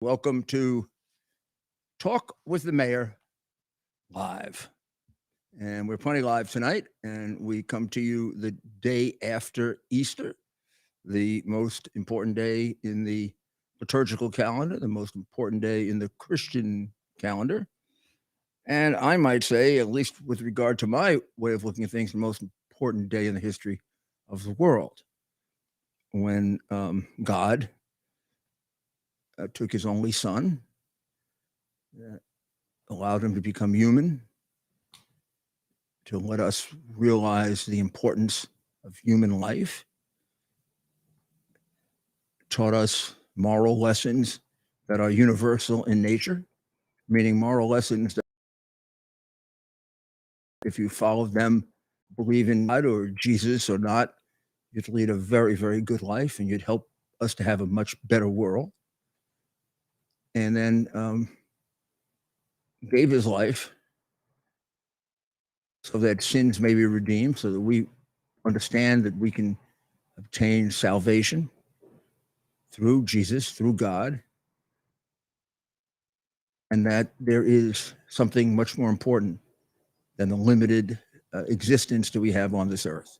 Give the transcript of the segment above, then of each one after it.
Welcome to Talk with the Mayor live. And we're plenty live tonight, and we come to you the day after Easter, the most important day in the liturgical calendar, the most important day in the Christian calendar. And I might say, at least with regard to my way of looking at things, the most important day in the history of the world, when God took his only son, allowed him to become human, to let us realize the importance of human life, taught us moral lessons that are universal in nature, meaning moral lessons that if you followed them, believe in God or Jesus or not, you'd lead a very, very good life and you'd help us to have a much better world. And then gave his life so that sins may be redeemed, so that we understand that we can obtain salvation through Jesus, through God, and that there is something much more important than the limited existence that we have on this earth.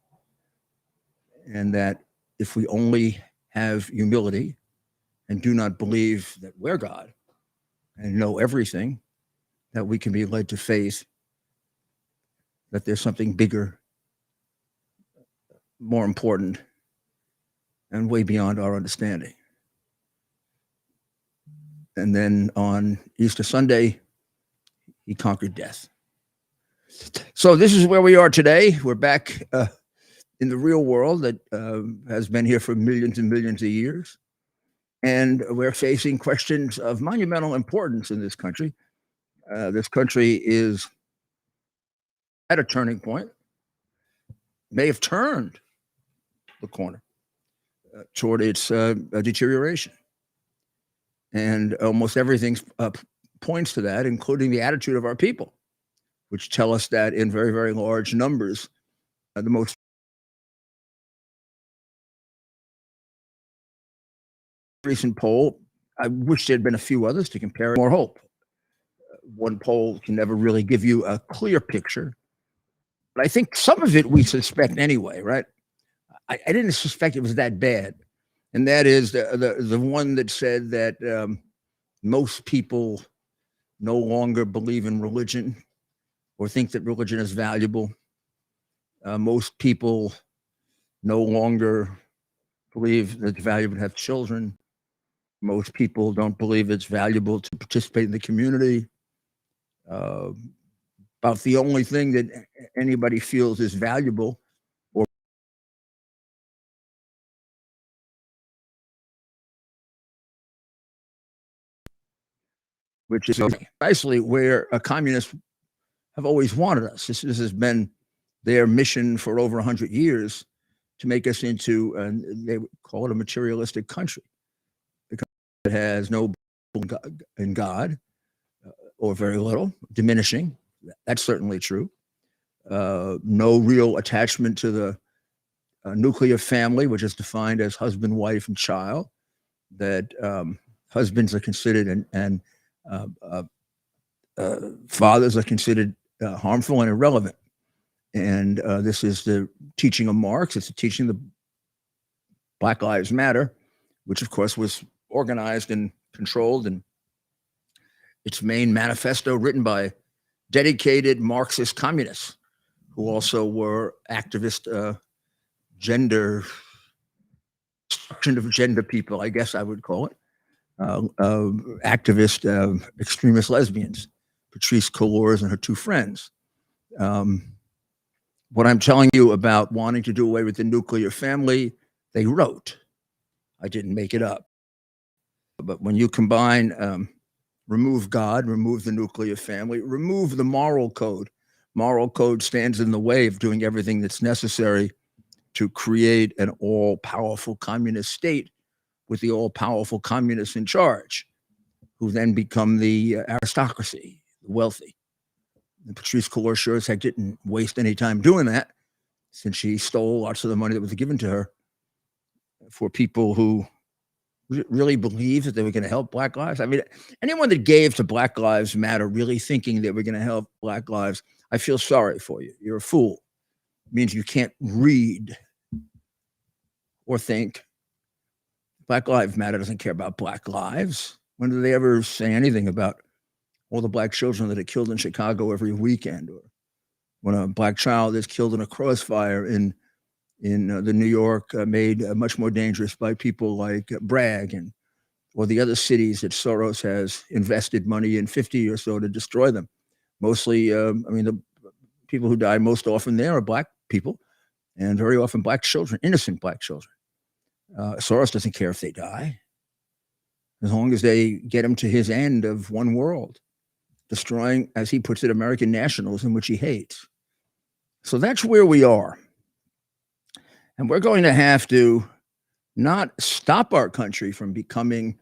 And that if we only have humility and do not believe that we're God and know everything, that we can be led to faith that there's something bigger, more important, and way beyond our understanding. And then on Easter Sunday, he conquered death. So this is where we are today. We're back in the real world that has been here for millions and millions of years. And we're facing questions of monumental importance in this country. This country is at a turning point, may have turned the corner toward its deterioration. And almost everything points to that, including the attitude of our people, which tell us that in very, very large numbers, the most recent poll, I wish there had been a few others to compare more hope. One poll can never really give you a clear picture, but I think some of it we suspect anyway, right? I didn't suspect it was that bad. And that is the one that said that most people no longer believe in religion or think that religion is valuable. Most people no longer believe that it's valuable to have children. Most people don't believe it's valuable to participate in the community. About the only thing that anybody feels is valuable or which is precisely where communists have always wanted us. This has been their mission for over 100 years, to make us into, they would call it a materialistic country. The country that has no in God, or very little, diminishing. That's certainly true. No real attachment to the nuclear family, which is defined as husband, wife, and child. That husbands are considered and fathers are considered harmful and irrelevant. And this is the teaching of Marx. It's the teaching of Black Lives Matter, which of course was organized and controlled, and its main manifesto written by dedicated Marxist communists who also were activist gender, destruction of gender people, I guess I would call it, activist extremist lesbians, Patrice Cullors and her two friends. What I'm telling you about wanting to do away with the nuclear family, they wrote. I didn't make it up. But when you combine, remove God, remove the nuclear family, remove the moral code. Moral code stands in the way of doing everything that's necessary to create an all-powerful communist state with the all-powerful communists in charge, who then become the aristocracy, the wealthy. And Patrice Cullors sure as heck didn't waste any time doing that, since she stole lots of the money that was given to her for people who really believe that they were going to help Black lives? I mean, anyone that gave to Black Lives Matter really thinking they were going to help Black lives, I feel sorry for you. You're a fool. It means you can't read or think. Black Lives Matter doesn't care about Black lives. When do they ever say anything about all the Black children that are killed in Chicago every weekend, or when a Black child is killed in a crossfire in the New York, made much more dangerous by people like Bragg or the other cities that Soros has invested money in 50 or so to destroy them. Mostly, the people who die most often there are Black people, and very often Black children, innocent Black children. Soros doesn't care if they die, as long as they get him to his end of one world, destroying, as he puts it, American nationalism, which he hates. So that's where we are. And we're going to have to not stop our country from becoming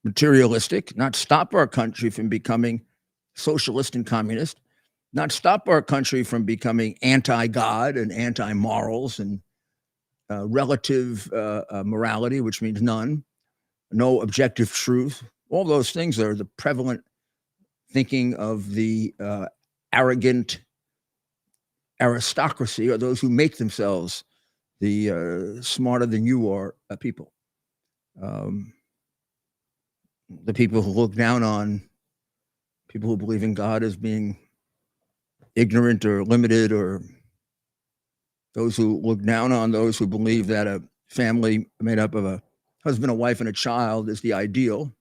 materialistic, not stop our country from becoming socialist and communist, not stop our country from becoming anti-God and anti-morals and relative morality, which means none, no objective truth. All those things are the prevalent thinking of the arrogant aristocracy, or those who make themselves the smarter than you are people. The people who look down on people who believe in God as being ignorant or limited, or those who look down on those who believe that a family made up of a husband, a wife, and a child is the ideal.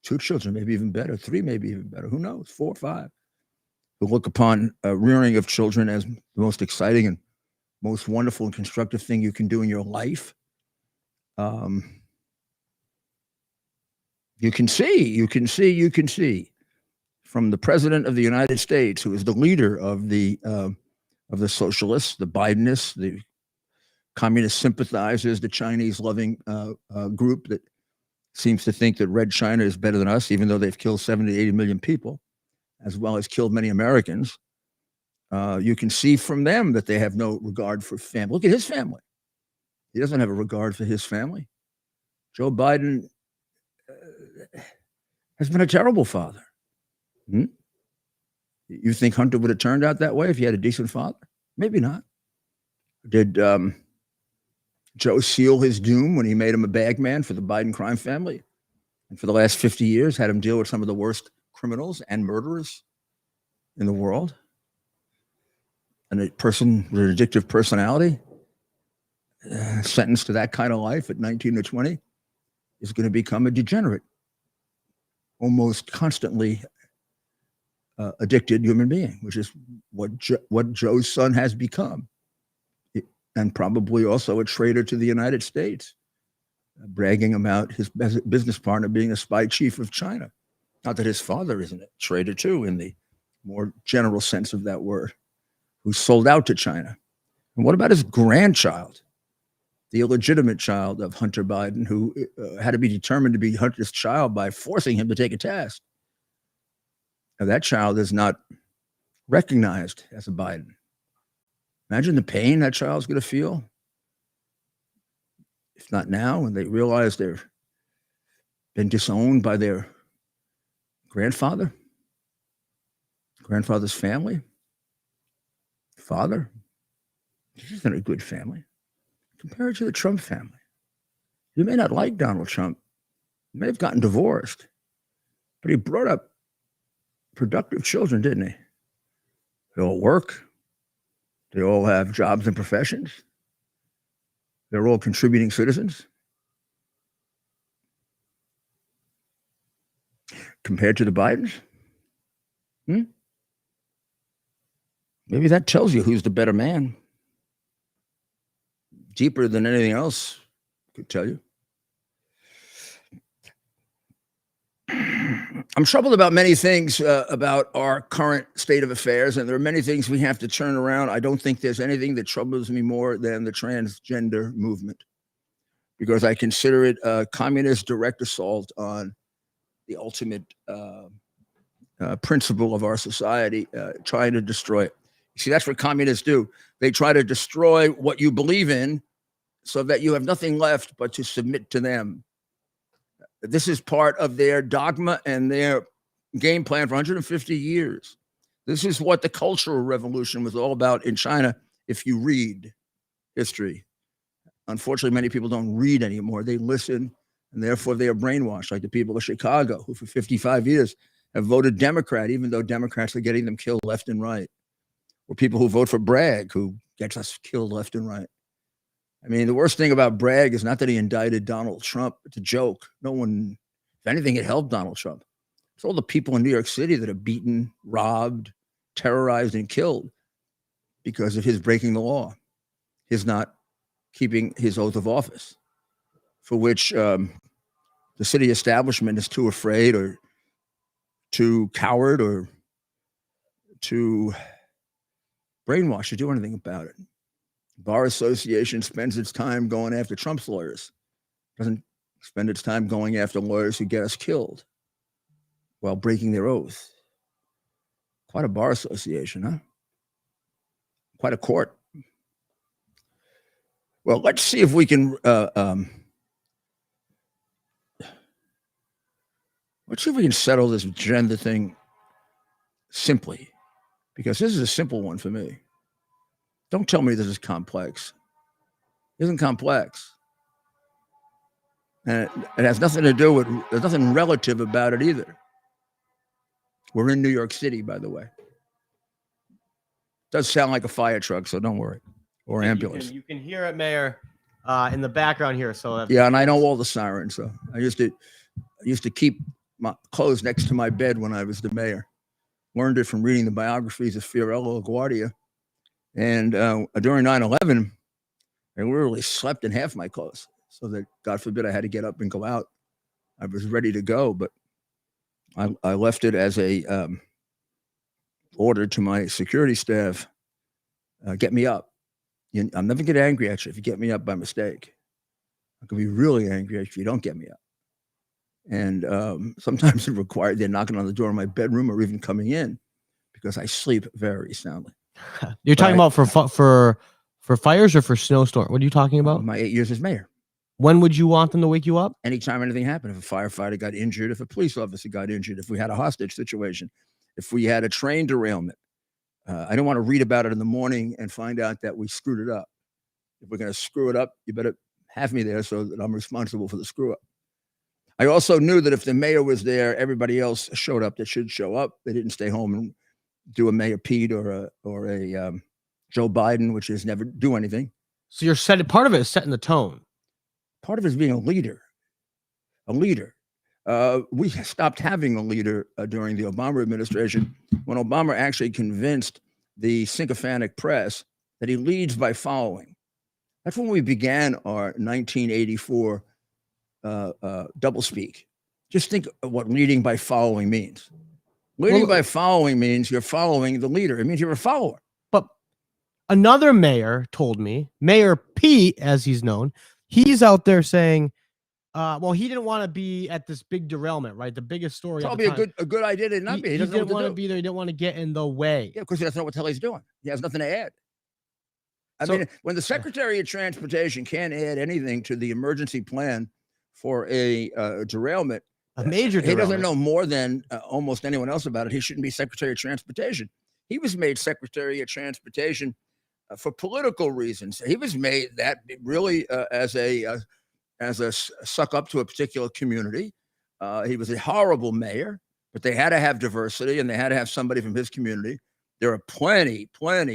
2 children, maybe even better. 3, maybe even better. Who knows? 4 or 5. Who look upon rearing of children as the most exciting and most wonderful and constructive thing you can do in your life. You can see from the president of the United States, who is the leader of the socialists, the Bidenists, the communist sympathizers, the Chinese-loving group that seems to think that Red China is better than us, even though they've killed 70 to 80 million people, as well as killed many Americans. You can see from them that they have no regard for family. Look at his family. He doesn't have a regard for his family. Joe Biden has been a terrible father. You think Hunter would have turned out that way if he had a decent father? Maybe not. Did Joe seal his doom when he made him a bagman for the Biden crime family? And for the last 50 years, had him deal with some of the worst criminals and murderers in the world? And a person with an addictive personality, sentenced to that kind of life at 19 or 20, is going to become a degenerate, almost constantly addicted human being, which is what Joe's son has become, and probably also a traitor to the United States, bragging about his business partner being a spy chief of China. Not that his father isn't a traitor too, in the more general sense of that word, who sold out to China. And what about his grandchild, the illegitimate child of Hunter Biden, who had to be determined to be Hunter's child by forcing him to take a test? Now, that child is not recognized as a Biden. Imagine the pain that child's going to feel, if not now, when they realize they've been disowned by their grandfather's family, father. This isn't a good family. Compare it to the Trump family. You may not like Donald Trump. He may have gotten divorced, but he brought up productive children, didn't he? They all work. They all have jobs and professions. They're all contributing citizens. Compared to the Bidens? Maybe that tells you who's the better man. Deeper than anything else could tell you. I'm troubled about many things about our current state of affairs, and there are many things we have to turn around. I don't think there's anything that troubles me more than the transgender movement, because I consider it a communist direct assault on the ultimate principle of our society, trying to destroy it. You see, that's what communists do. They try to destroy what you believe in so that you have nothing left but to submit to them. This is part of their dogma and their game plan for 150 years. This is what the Cultural Revolution was all about in China, if you read history. Unfortunately, many people don't read anymore. They listen, and therefore they are brainwashed, like the people of Chicago, who for 55 years have voted Democrat, even though Democrats are getting them killed left and right. Or people who vote for Bragg, who gets us killed left and right. I mean, the worst thing about Bragg is not that he indicted Donald Trump. It's a joke. No one, if anything, it helped Donald Trump. It's all the people in New York City that are beaten, robbed, terrorized, and killed because of his breaking the law, his not keeping his oath of office, for which the city establishment is too afraid or too coward or too brainwashed to do anything about it. Bar Association spends its time going after Trump's lawyers, doesn't spend its time going after lawyers who get us killed while breaking their oath. Quite a bar association, huh? Quite a court. Well, let's see if we can settle this gender thing simply, because this is a simple one for me. Don't tell me this is complex. It isn't complex. And it has nothing to do with, there's nothing relative about it either. We're in New York City, by the way. It does sound like a fire truck, so don't worry. Or ambulance. You can hear it, Mayor, in the background here. So yeah, and I know all the sirens. So I used to keep my clothes next to my bed when I was the mayor. Learned it from reading the biographies of Fiorello LaGuardia. And during 9/11, I literally slept in half my clothes, so that, God forbid, I had to get up and go out. I was ready to go, but I left it as a order to my security staff, get me up. I'm never get angry at you if you get me up by mistake. I can be really angry if you don't get me up. And sometimes it required they're knocking on the door of my bedroom or even coming in, because I sleep very soundly. You're talking about for fires or for snowstorm? What are you talking about? My 8 years as mayor. When would you want them to wake you up? Anytime anything happened. If a firefighter got injured, if a police officer got injured, if we had a hostage situation, if we had a train derailment. I don't want to read about it in the morning and find out that we screwed it up. If we're going to screw it up, you better have me there so that I'm responsible for the screw up. I also knew that if the mayor was there, everybody else showed up that should show up. They didn't stay home and do a Mayor Pete or a Joe Biden, which is never do anything. So you're setting, part of it is setting the tone. Part of it is being a leader. A leader. We stopped having a leader during the Obama administration, when Obama actually convinced the sycophantic press that he leads by following. That's when we began our 1984 doublespeak. Just think of what leading by following means. Leading by following means you're following the leader. It means you're a follower. But another mayor told me, Mayor Pete, as he's known, he's out there saying, well, he didn't want to be at this big derailment, right? The biggest story. Probably a good idea to not be. He didn't want to be there. He didn't want to get in the way. Yeah, because he doesn't know what the hell he's doing. He has nothing to add. I mean, when the Secretary of Transportation can't add anything to the emergency plan for a derailment, a major derailment, he doesn't know more than almost anyone else about it. He shouldn't be Secretary of Transportation. He was made Secretary of Transportation for political reasons. He was made that really as a suck up to a particular community. He was a horrible mayor, but they had to have diversity and they had to have somebody from his community. There are plenty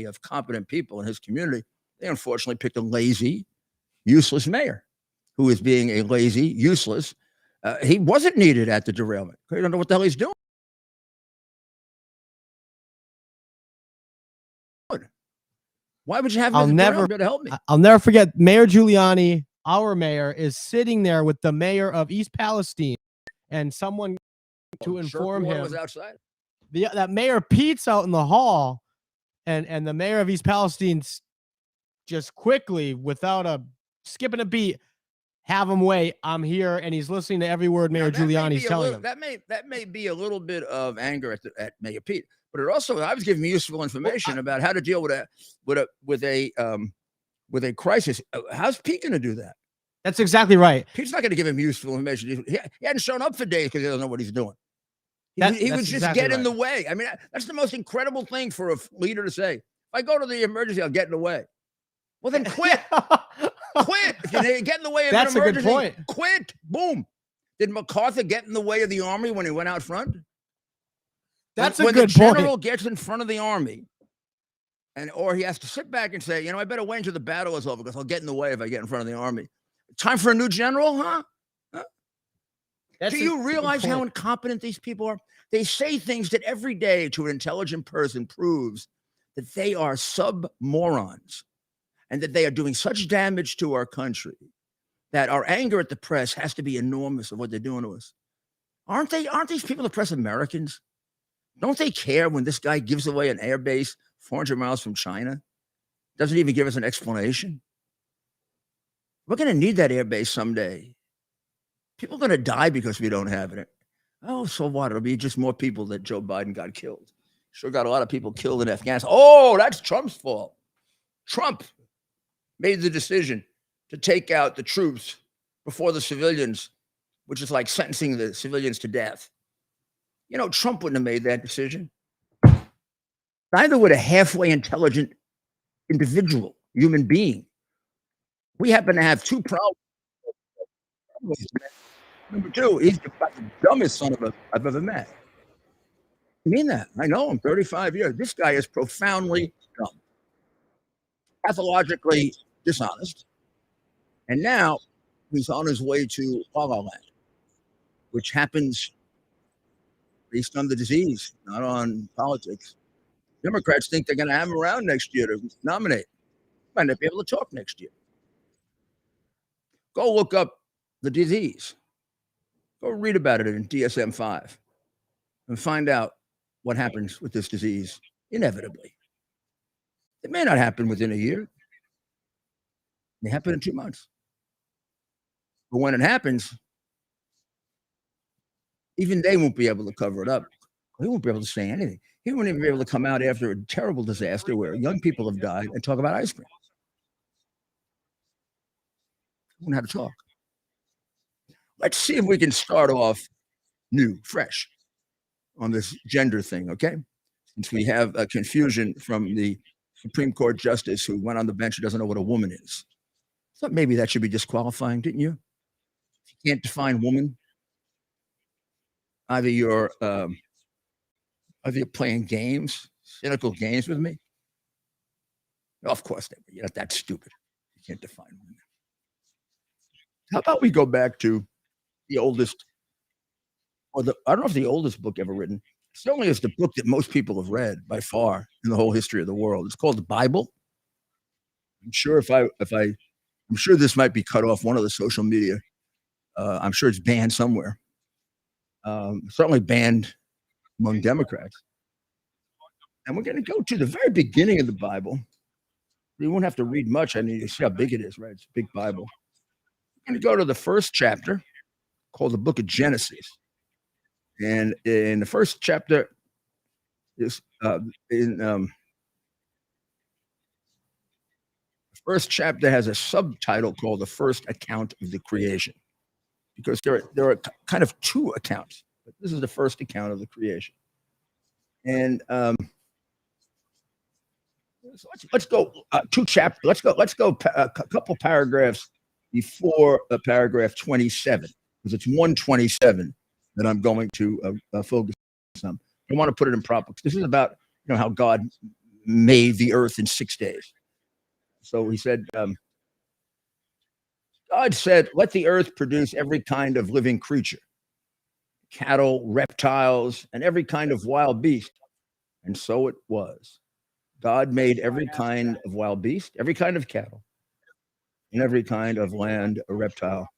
of competent people in his community. They unfortunately picked a lazy, useless mayor who is being a lazy, useless. He wasn't needed at the derailment. He don't know what the hell he's doing. Why would you have him to help me? I'll never forget Mayor Giuliani. Our mayor is sitting there with the mayor of East Palestine and someone to inform him. Was outside. That Mayor Pete's out in the hall, and the mayor of East Palestine's just quickly, without skipping a beat, have him wait. I'm here, and he's listening to every word Mayor Giuliani's telling him. That may be a little bit of anger at Mayor Pete, but it also, I was giving me useful information about how to deal with a with a crisis. How's Pete going to do that? That's exactly right. Pete's not going to give him useful information. He hadn't shown up for days because he doesn't know what he's doing. He That's would just exactly get in right. the way. I mean, that's the most incredible thing for a leader to say. If I go to the emergency, I'll get in the way. Well, then quit. Quit. If you get in the way of That's an a good emergency, point. quit. Boom. Did MacArthur get in the way of the army when he went out front? That's when a good the general point. gets in front of the army, or he has to sit back and say, I better wait until the battle is over because I'll get in the way if I get in front of the army. Time for a new general, huh? Do you realize how incompetent these people are? They say things that every day to an intelligent person proves that they are sub-morons and that they are doing such damage to our country that our anger at the press has to be enormous of what they're doing to us. Aren't these people, the press, Americans? Don't they care when this guy gives away an airbase 400 miles from China? Doesn't even give us an explanation. We're going to need that airbase someday. People are going to die because we don't have it. Oh, so what? It'll be just more people that Joe Biden got killed. Sure got a lot of people killed in Afghanistan. Oh, that's Trump's fault. Trump made the decision to take out the troops before the civilians, which is like sentencing the civilians to death. Trump wouldn't have made that decision. Neither would a halfway intelligent individual, human being. We happen to have two problems. Number two, he's the dumbest son of I've ever met. I mean that. I know him, 35 years. This guy is profoundly dumb, pathologically dishonest. And now he's on his way to La La Land, which happens based on the disease, not on politics. Democrats think they're going to have him around next year to nominate. Might not be able to talk next year. Go look up the disease. Go read about it in DSM-5 and find out what happens with this disease inevitably. It may not happen within a year. It may happen in 2 months. But when it happens, even they won't be able to cover it up. They won't be able to say anything. He won't even be able to come out after a terrible disaster where young people have died and talk about ice cream. He won't have to talk. Let's see if we can start off new, fresh on this gender thing, okay? Since we have a confusion from the Supreme Court justice who went on the bench who doesn't know what a woman is. I thought maybe that should be disqualifying, didn't you? If you can't define woman, either you're playing games, cynical games with me. Of course, you're not that stupid. You can't define women. How about we go back to the oldest, I don't know if the oldest book ever written. Certainly is the book that most people have read by far in the whole history of the world. It's called the Bible. I'm sure I'm sure this might be cut off one of the social media. I'm sure it's banned somewhere. Certainly banned among Democrats. And we're going to go to the very beginning of the Bible. You won't have to read much. I mean, you see how big it is, right? It's a big Bible. We're going to go to the first chapter called the book of Genesis. And in the first chapter is the first chapter has a subtitle called the first account of the creation, because there are kind of two accounts, but this is the first account of the creation. And so let's go two chapters. Let's go a couple paragraphs before paragraph 27, because it's 127 that I'm going to focus on. I want to put it in proper. This is about how God made the earth in 6 days. So he said, God said, "Let the earth produce every kind of living creature, cattle, reptiles, and every kind of wild beast." And so it was. God made every kind of wild beast, every kind of cattle, and every kind of land or reptile.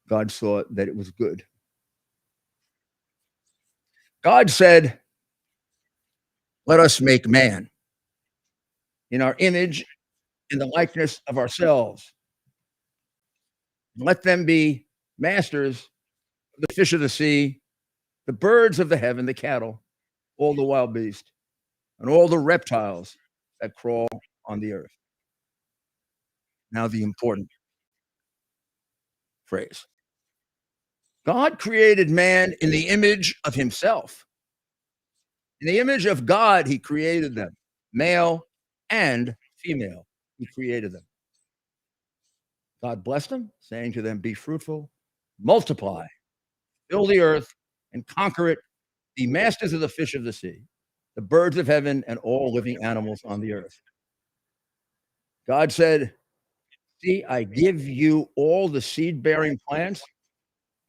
God saw that it was good. God said, "Let us make man in our image, in the likeness of ourselves. Let them be masters of the fish of the sea, the birds of the heaven, the cattle, all the wild beasts, and all the reptiles that crawl on the earth." Now, the important phrase. God created man in the image of himself. In the image of God, he created them, male and female. He created them. God blessed them, saying to them, be fruitful, multiply, fill the earth, and conquer it, be masters of the fish of the sea, the birds of heaven, and all living animals on the earth. God said, see, I give you all the seed-bearing plants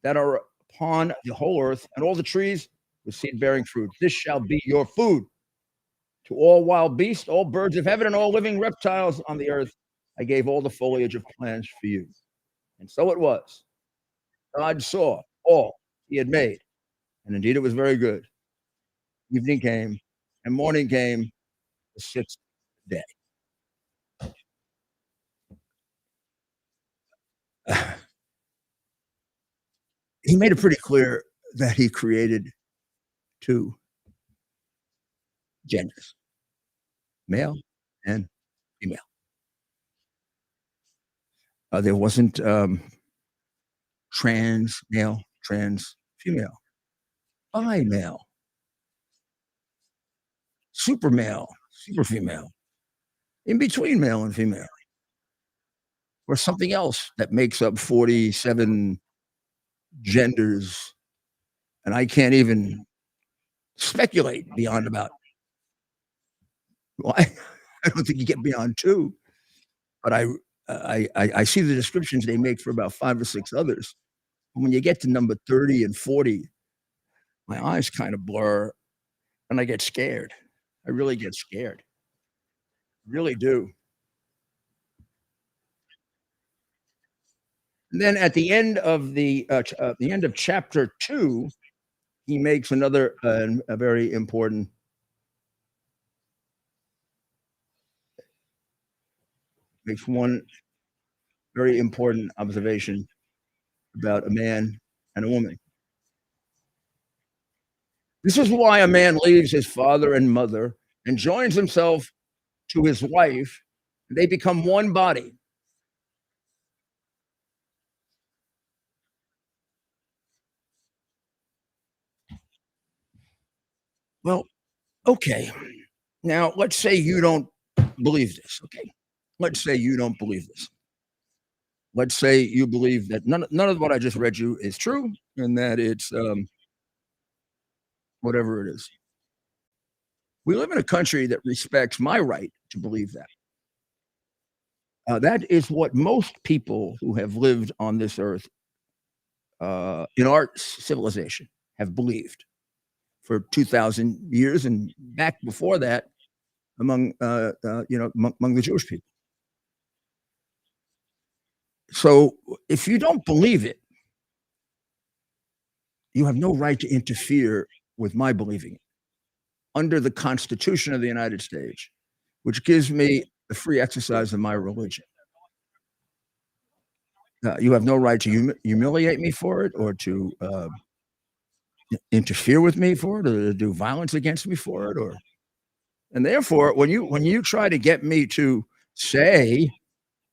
that are upon the whole earth, and all the trees with seed-bearing fruit. This shall be your food. To all wild beasts, all birds of heaven, and all living reptiles on the earth, I gave all the foliage of plants for you. And so it was. God saw all he had made, and indeed it was very good. Evening came, and morning came, the sixth day. He made it pretty clear that he created two genders, male and female. There wasn't trans male, trans female, bi male, super male, super female, in between male and female, or something else that makes up 47 genders. And I can't even speculate beyond about, well, I don't think you get beyond two, but I see the descriptions they make for about 5 or 6 others. And when you get to number 30 and 40, my eyes kind of blur and I get scared. I really get scared. Really do. And then at the end of chapter 2, he makes another a very important makes one very important observation about a man and a woman. This is why a man leaves his father and mother and joins himself to his wife, and they become one body. Well, okay. Now, let's say you don't believe this, okay? Let's say you don't believe this. Let's say you believe that none of what I just read you is true and that it's whatever it is. We live in a country that respects my right to believe that. That is what most people who have lived on this earth in our civilization have believed for 2,000 years and back before that among among the Jewish people. So if you don't believe it, you have no right to interfere with my believing it under the Constitution of the United States, which gives me the free exercise of my religion. You have no right to humiliate me for it or to interfere with me for it or to do violence against me for it. And therefore, when you try to get me to say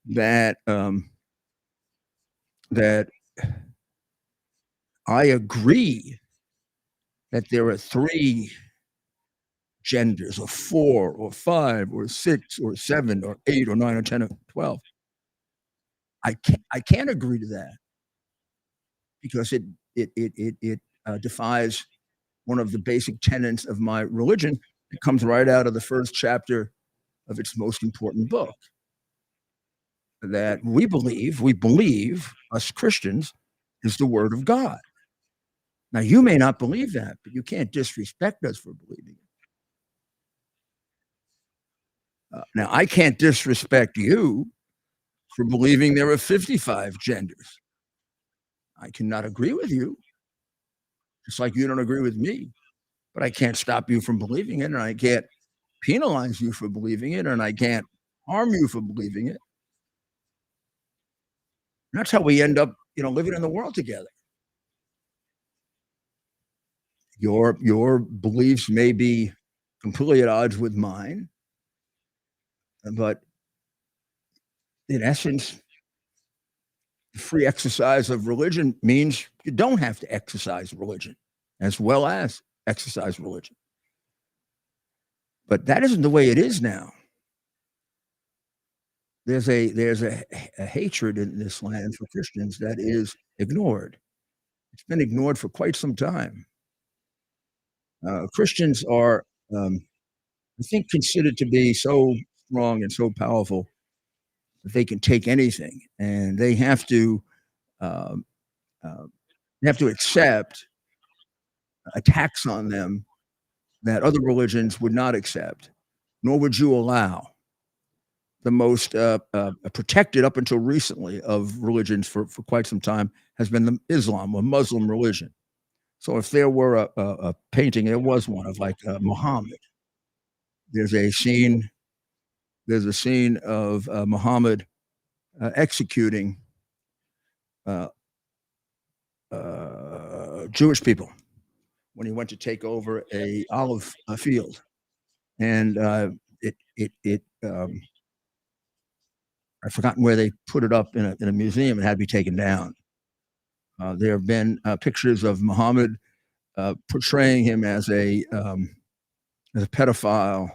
that that I agree that there are 3 genders or 4 or 5 or 6 or 7 or 8 or 9 or 10 or 12, I can't agree to that because it defies one of the basic tenets of my religion. It comes right out of the first chapter of its most important book, that we believe, us Christians, is the word of God. Now, you may not believe that, but you can't disrespect us for believing it. Now, I can't disrespect you for believing there are 55 genders. I cannot agree with you, just like you don't agree with me, but I can't stop you from believing it, and I can't penalize you for believing it, and I can't harm you for believing it. And that's how we end up, living in the world together. Your beliefs may be completely at odds with mine, but in essence, the free exercise of religion means you don't have to exercise religion as well as exercise religion. But that isn't the way it is now. There's a hatred in this land for Christians that is ignored. It's been ignored for quite some time. Christians are, um, I think, considered to be so strong and so powerful that they can take anything, and um, they have to accept attacks on them that other religions would not accept, nor would you allow. The most protected up until recently of religions for quite some time has been the Islam, a Muslim religion. So if there were a painting, there was one of like Muhammad. There's a scene. There's a scene of Muhammad executing uh, Jewish people when he went to take over a olive field, and I've forgotten where they put it up in a museum. It had to be taken down. There have been pictures of Muhammad portraying him as a pedophile,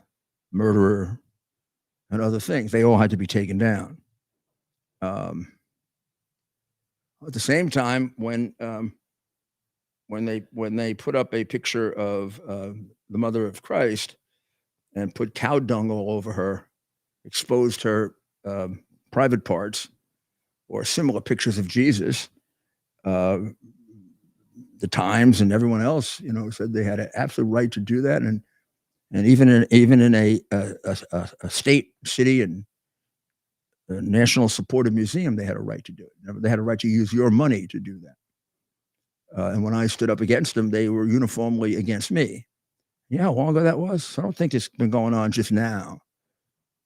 murderer, and other things. They all had to be taken down. Um, at the same time, when they put up a picture of the Mother of Christ and put cow dung all over her, exposed her private parts, or similar pictures of Jesus, uh, the Times and everyone else, said they had an absolute right to do that, and even in a state, city, and a national supported museum, they had a right to do it. They had a right to use your money to do that. And when I stood up against them, they were uniformly against me. Yeah, how long ago that was? I don't think it's been going on just now.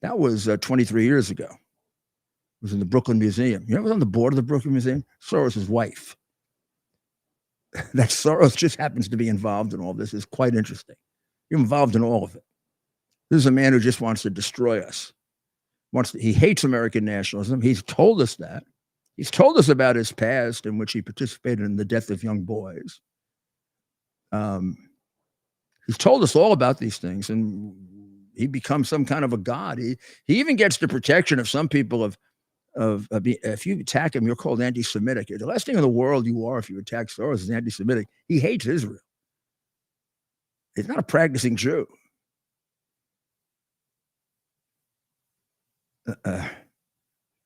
That was 23 years ago. It was in the Brooklyn Museum. You know, I was on the board of the Brooklyn Museum. Soros' wife. That Soros just happens to be involved in all this is quite interesting. You're involved in all of it. This is a man who just wants to destroy us. He hates American nationalism. He's told us that. He's told us about his past in which he participated in the death of young boys. He's told us all about these things, and he becomes some kind of a god. He even gets the protection of some people if you attack him, you're called anti-Semitic. The last thing in the world you are if you attack Soros is anti-Semitic. He hates Israel. He's not a practicing Jew. And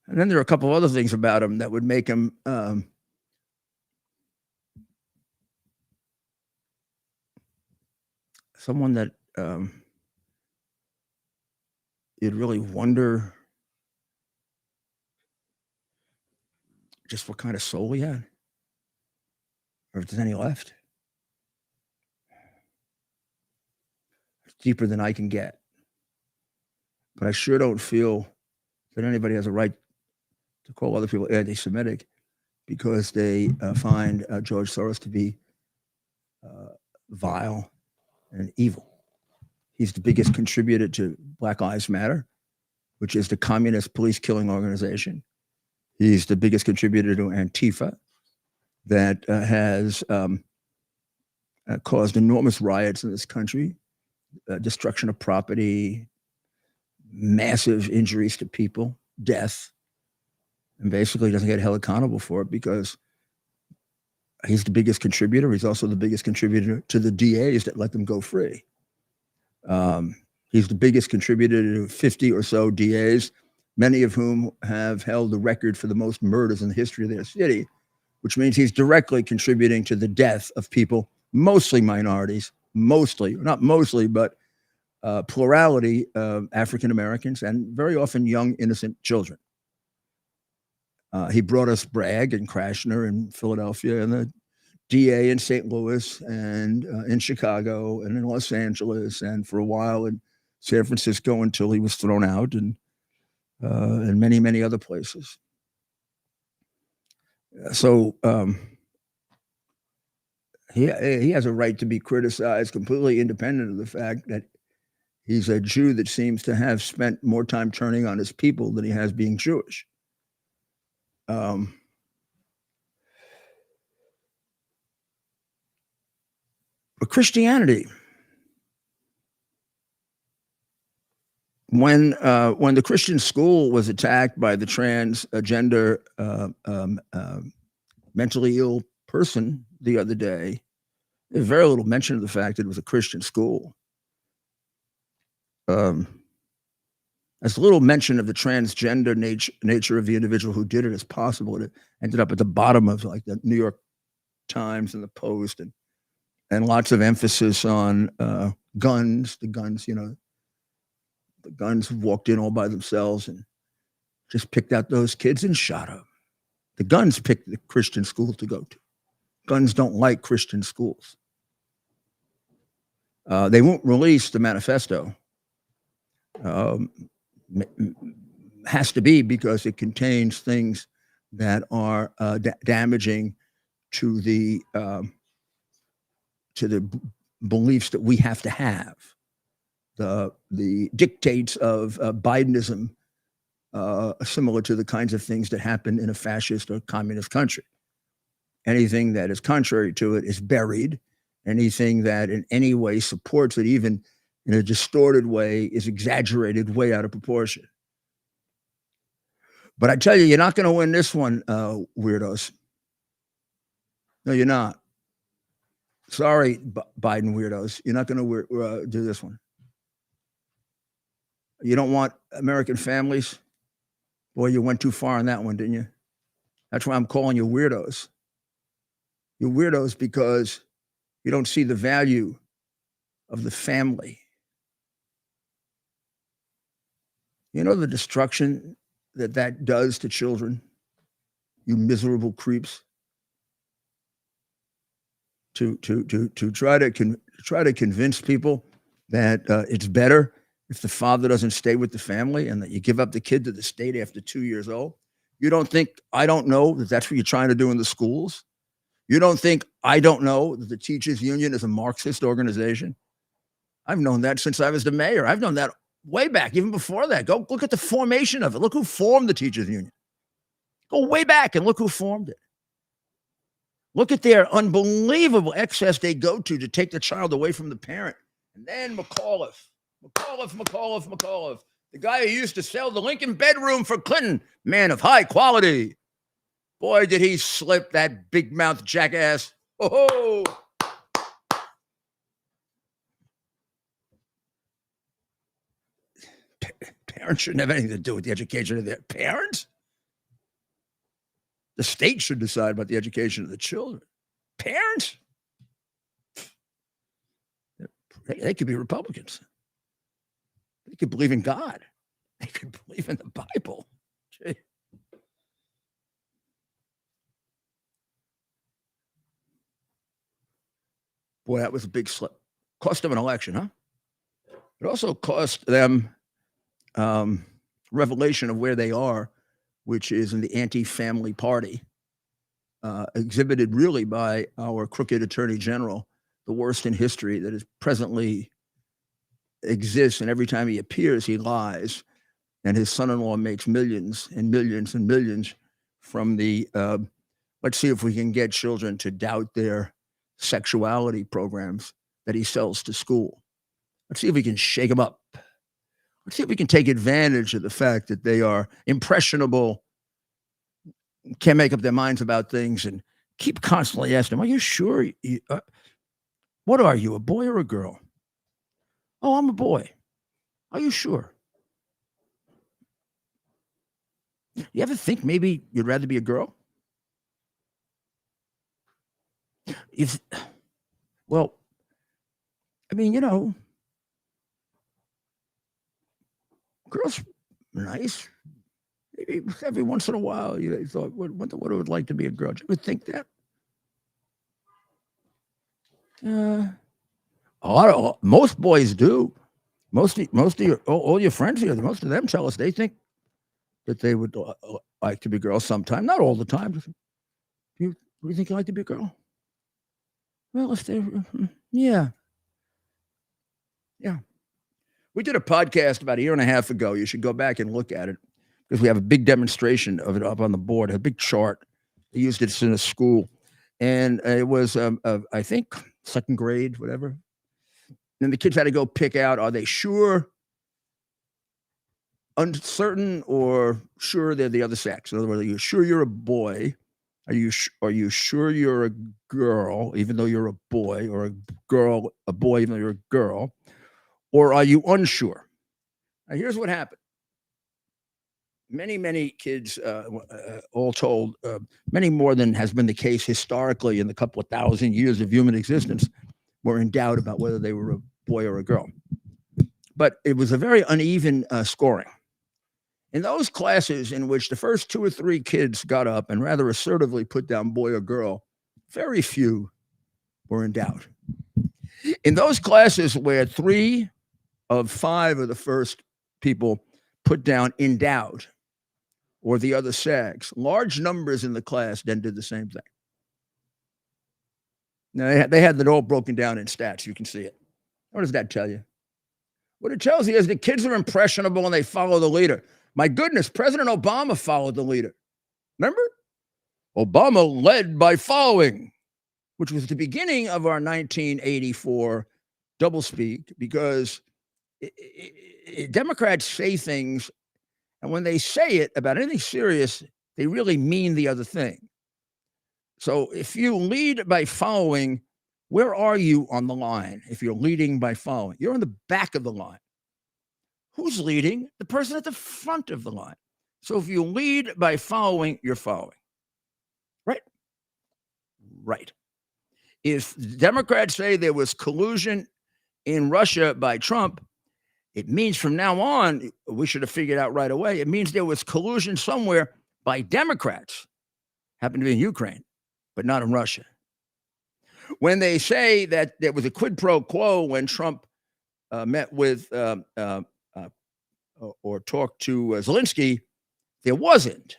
then there are a couple of other things about him that would make him someone that you'd really wonder just what kind of soul he had, or if there's any left. It's deeper than I can get. But I sure don't feel that anybody has a right to call other people anti-Semitic because they find George Soros to be vile and evil. He's the biggest contributor to Black Lives Matter, which is the communist police killing organization. He's the biggest contributor to Antifa that has caused enormous riots in this country, destruction of property, massive injuries to people, death, and basically doesn't get held accountable for it because he's the biggest contributor. He's also the biggest contributor to the DAs that let them go free. He's the biggest contributor to 50 or so DAs, many of whom have held the record for the most murders in the history of their city, which means he's directly contributing to the death of people, mostly minorities, not mostly, but plurality of African Americans and very often young, innocent children. He brought us Bragg and Krashner in Philadelphia and the DA in St. Louis and in Chicago and in Los Angeles and for a while in San Francisco until he was thrown out and many, many other places. So he has a right to be criticized completely independent of the fact that He's a Jew that seems to have spent more time turning on his people than he has being Jewish. But Christianity, when the Christian school was attacked by the transgender mentally ill person the other day, there's very little mention of the fact that it was a Christian school. As little mention of the transgender nature of the individual who did it as possible. It ended up at the bottom of like the New York Times and the Post, and lots of emphasis on guns. The guns, the guns walked in all by themselves and just picked out those kids and shot them. The guns picked the Christian school to go to. Guns don't like Christian schools. They won't release the manifesto. Has to be because it contains things that are damaging to the beliefs that we have to have. The dictates of Bidenism, similar to the kinds of things that happen in a fascist or communist country. Anything that is contrary to it is buried. Anything that in any way supports it, even in a distorted way, is exaggerated way out of proportion. But I tell you, you're not going to win this one, weirdos. No, you're not. Sorry, Biden weirdos. You're not going to do this one. You don't want American families? Boy, you went too far on that one, didn't you? That's why I'm calling you weirdos. You're weirdos because you don't see the value of the family. You know the destruction that does to children, you miserable creeps. To try to convince people that it's better if the father doesn't stay with the family and that you give up the kid to the state after 2 years old. You don't think I don't know that that's what you're trying to do in the schools? You don't think I don't know that the teachers union is a Marxist organization? I've known that since I was the mayor. I've known that way back, even before that. Go look at the formation of it. Look who formed the teachers union. Go way back and look who formed it. Look at their unbelievable excess they go to take the child away from the parent. And then McAuliffe, the guy who used to sell the Lincoln bedroom for Clinton, man of high quality. Boy, did he slip, that big mouth jackass. Oh, parents shouldn't have anything to do with the education of their parents. The state should decide about the education of the children. Parents, they could be Republicans. They could believe in God. They could believe in the Bible. Gee. Boy, that was a big slip. Cost them an election, huh? It also cost them revelation of where they are, which is in the anti-family party, exhibited really by our crooked attorney general, the worst in history that is presently exists. And every time he appears, he lies. And his son-in-law makes millions and millions and millions from the, let's see if we can get children to doubt their sexuality programs that he sells to school. Let's see if we can shake them up. Let's see if we can take advantage of the fact that they are impressionable, can't make up their minds about things, and keep constantly asking them, are you sure? What are you, a boy or a girl? Oh, I'm a boy. Are you sure? You ever think maybe you'd rather be a girl? Well, I mean, girls are nice. Maybe every once in a while you thought, what it would like to be a girl. Did you ever think that? Most boys do. Most of all your friends here, most of them tell us they think that they would like to be girls sometime. Not all the time. Do you think you'd like to be a girl? Well, if they're, yeah. We did a podcast about a year and a half ago. You should go back and look at it because we have a big demonstration of it up on the board, a big chart. They used it in a school. And it was, I think, second grade, whatever. And the kids had to go pick out, are they sure, uncertain, or sure they're the other sex? In other words, are you sure you're a boy? Are you sure you're a girl, even though you're a boy, or a boy, even though you're a girl? Or are you unsure? Now, here's what happened. Many kids, all told, many more than has been the case historically in the couple of thousand years of human existence, were in doubt about whether they were a boy or a girl. But it was a very uneven scoring. In those classes in which the first 2 or 3 kids got up and rather assertively put down boy or girl, very few were in doubt. In those classes where 3 of 5 of the first people put down in doubt or the other sex, large numbers in the class then did the same thing. Now, they had it all broken down in stats. You can see it. What does that tell you? What it tells you is the kids are impressionable and they follow the leader. My goodness, President Obama followed the leader. Remember? Obama led by following, which was the beginning of our 1984 doublespeak, because Democrats say things, and when they say it about anything serious, they really mean the other thing. So if you lead by following, where are you on the line? If you're leading by following, you're on the back of the line. Who's leading? The person at the front of the line. So if you lead by following, you're following. Right? Right. If Democrats say there was collusion in Russia by Trump, it means from now on, we should have figured out right away, it means there was collusion somewhere by Democrats, happened to be in Ukraine, but not in Russia. When they say that there was a quid pro quo when Trump met with or talked to Zelensky, there wasn't.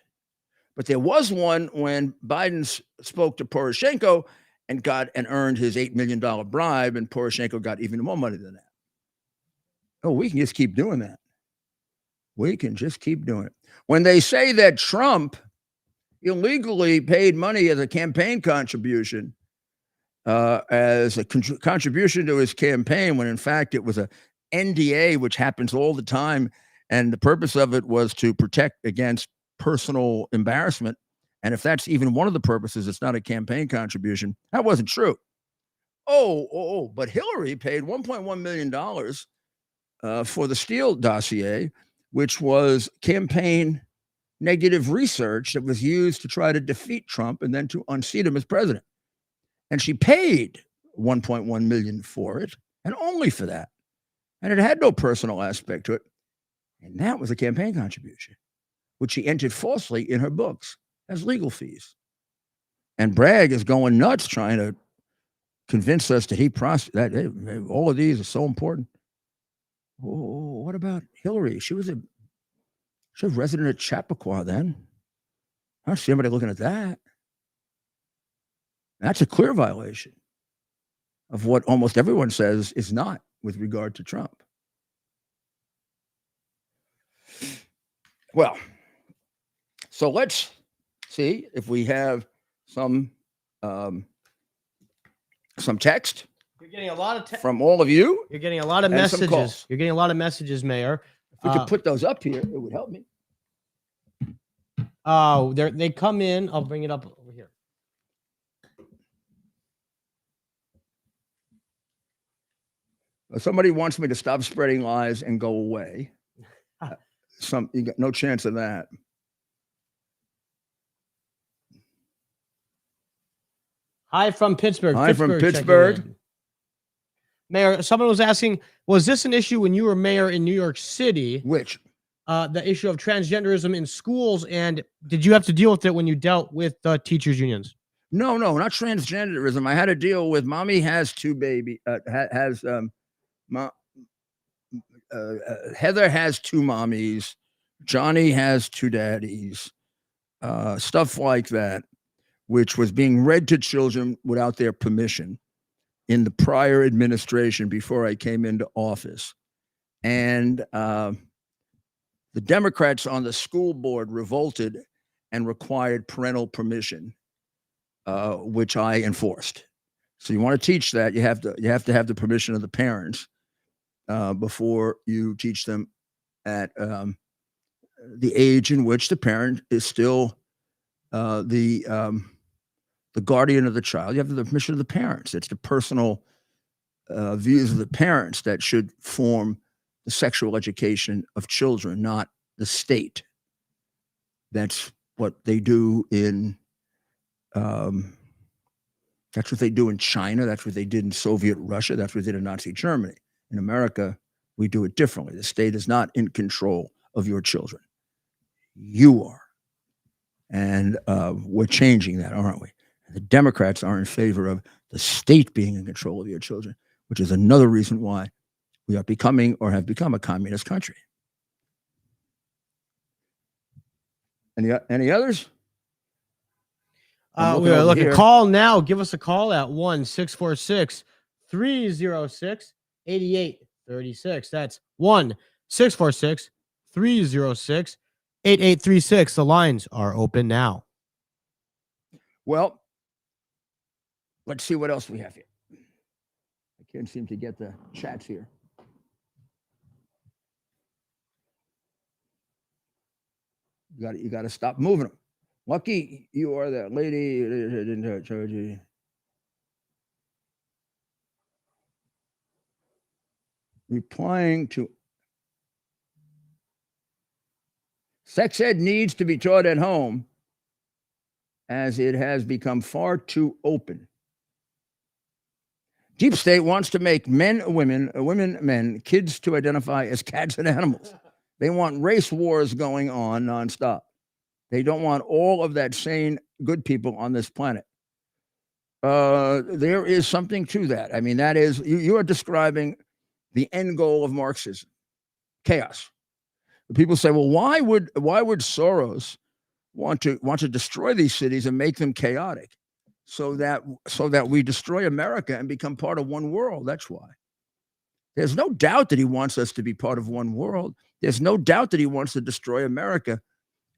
But there was one when Biden spoke to Poroshenko and got and earned his $8 million bribe, and Poroshenko got even more money than that. Oh, we can just keep doing that. We can just keep doing it. When they say that Trump illegally paid money as a campaign contribution, as a contribution to his campaign, when in fact it was a NDA, which happens all the time, and the purpose of it was to protect against personal embarrassment. And if that's even one of the purposes, it's not a campaign contribution. That wasn't true. But Hillary paid $1.1 million for the Steele dossier, which was campaign negative research that was used to try to defeat Trump and then to unseat him as president. And she paid $1.1 million for it, and only for that. And it had no personal aspect to it. And that was a campaign contribution, which she entered falsely in her books as legal fees. And Bragg is going nuts trying to convince us that all of these are so important. Oh, what about Hillary? She was a resident of Chappaqua then. I don't see anybody looking at that. That's a clear violation of what almost everyone says is not with regard to Trump. Well, so let's see if we have some text. You're getting a lot of from all of you. You're getting a lot of messages. You're getting a lot of messages, Mayor. If we could put those up here, it would help me. Oh, they come in. I'll bring it up over here. Somebody wants me to stop spreading lies and go away. You got no chance of that. Hi from Pittsburgh. Hi from Pittsburgh. Mayor, someone was asking, was this an issue when you were mayor in New York City? Which? The issue of transgenderism in schools, and did you have to deal with it when you dealt with the teachers' unions? No, not transgenderism. I had to deal with mommy has two baby. Heather has two mommies. Johnny has two daddies. Stuff like that, which was being read to children without their permission in the prior administration before I came into office. And the Democrats on the school board revolted and required parental permission, which I enforced. So you want to teach that, you have to have the permission of the parents before you teach them at the age in which the parent is still the guardian of the child. You have the permission of the parents. It's the personal views of the parents that should form the sexual education of children, not the state. That's what they do in. That's what they do in China. That's what they did in Soviet Russia. That's what they did in Nazi Germany. In America, we do it differently. The state is not in control of your children. You are. And we're changing that, aren't we? The Democrats are in favor of the state being in control of your children, which is another reason why we are becoming or have become a communist country. Any others? We're looking. Call now. Give us a call at 1-646-306-8836. That's 1-646-306-8836. The lines are open now. Well, let's see what else we have here. I can't seem to get the chats here. You got to stop moving them. Lucky you are that lady. Didn't charge you. Replying to sex ed needs to be taught at home as it has become far too open. Deep state wants to make men women, women men, kids to identify as cats and animals. They want race wars going on nonstop. They don't want all of that sane good people on this planet. There is something to that. I mean, that is, you are describing the end goal of Marxism, chaos. People say, well, why would Soros want to destroy these cities and make them chaotic so that we destroy America and become part of one world? That's why. There's no doubt that he wants us to be part of one world. There's no doubt that he wants to destroy America